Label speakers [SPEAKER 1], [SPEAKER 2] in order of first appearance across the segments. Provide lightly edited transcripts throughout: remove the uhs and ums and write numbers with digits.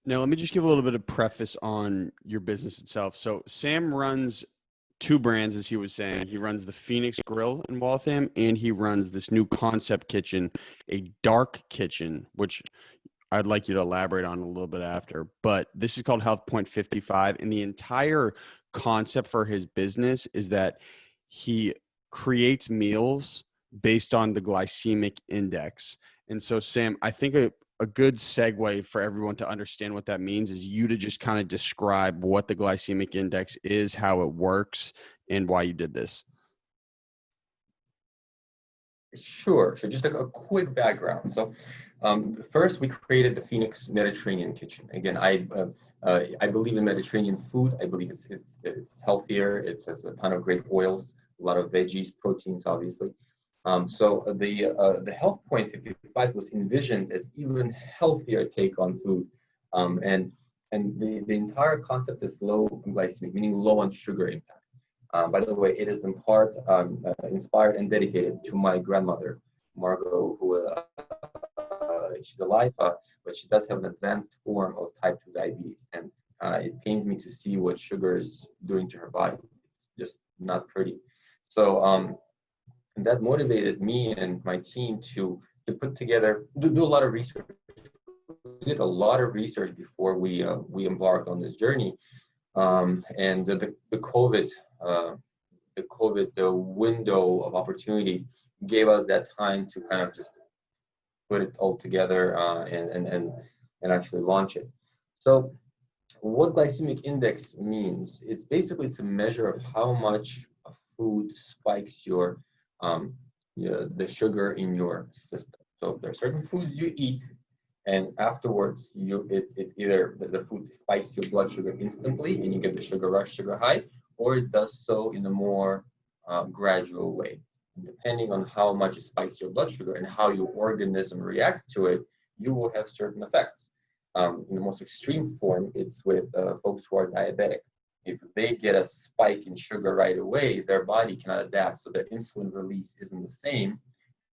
[SPEAKER 1] Now, let me just give a little bit of preface on your business itself. So Sam runs two brands, as he was saying. He runs the Phoenix Grill in Waltham, and he runs this new concept kitchen, a dark kitchen, which I'd like you to elaborate on a little bit after. But this is called Health Point 55. And the entire concept for his business is that he creates meals based on the glycemic index. And so, Sam, I think a good segue for everyone to understand what that means is you to just kind of describe what the glycemic index is, how it works, and why you did this.
[SPEAKER 2] Sure. So just a quick background. So first, we created the Phoenix Mediterranean Kitchen. Again, I believe in Mediterranean food. I believe it's healthier. It has a ton of great oils, a lot of veggies, proteins, obviously. So the Health Point 55 was envisioned as even healthier take on food, and the entire concept is low glycemic, meaning low on sugar impact. By the way, it is in part inspired and dedicated to my grandmother, Margot, who she's alive, but she does have an advanced form of type 2 diabetes. And it pains me to see what sugar is doing to her body. It's just not pretty. So and that motivated me and my team to put together, do a lot of research. We did a lot of research before we embarked on this journey. And the COVID the window of opportunity gave us that time to kind of just put it all together and actually launch it. So what glycemic index means, it's a measure of how much a food spikes the sugar in your system. So there are certain foods you eat, and afterwards it either the food spikes your blood sugar instantly and you get the sugar rush, sugar high, or it does so in a more gradual way. Depending on how much it spikes your blood sugar and how your organism reacts to it, you will have certain effects. In the most extreme form, it's with folks who are diabetic. If they get a spike in sugar right away, their body cannot adapt, so their insulin release isn't the same,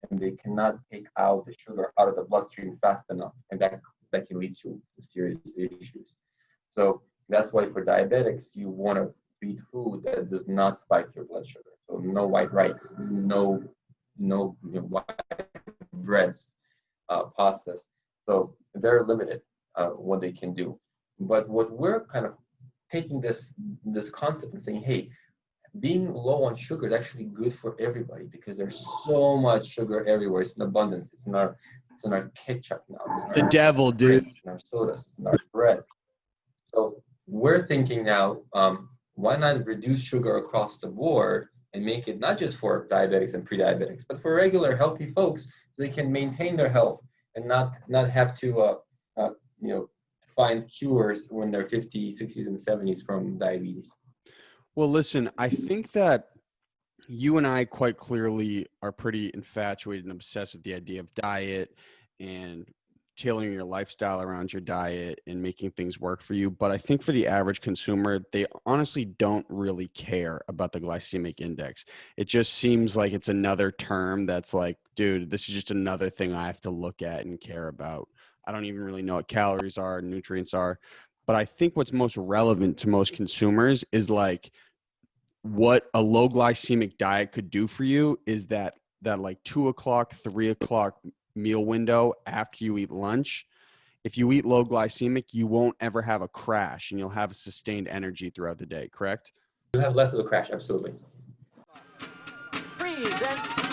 [SPEAKER 2] and they cannot take out the sugar out of the bloodstream fast enough, and that can lead to serious issues. So that's why for diabetics, you want to eat food that does not spike your blood sugar. So no white rice, no white breads, pastas. So very limited what they can do. But what we're kind of taking this concept and saying, hey, being low on sugar is actually good for everybody because there's so much sugar everywhere. It's in abundance. It's in our ketchup now.
[SPEAKER 1] The devil, dude.
[SPEAKER 2] It's in our sodas. It's in our breads. So we're thinking now, why not reduce sugar across the board and make it not just for diabetics and pre-diabetics, but for regular healthy folks so they can maintain their health and not have to find cures when they're 50s, 60s, and 70s from diabetes.
[SPEAKER 1] Well, listen, I think that you and I quite clearly are pretty infatuated and obsessed with the idea of diet and tailoring your lifestyle around your diet and making things work for you. But I think for the average consumer, they honestly don't really care about the glycemic index. It just seems like it's another term that's like, dude, this is just another thing I have to look at and care about. I don't even really know what calories are, nutrients are. But I think what's most relevant to most consumers is like what a low glycemic diet could do for you is that like 2 o'clock, 3 o'clock meal window after you eat lunch. If you eat low glycemic, you won't ever have a crash and you'll have a sustained energy throughout the day, correct?
[SPEAKER 2] You have less of a crash, absolutely.
[SPEAKER 3] Present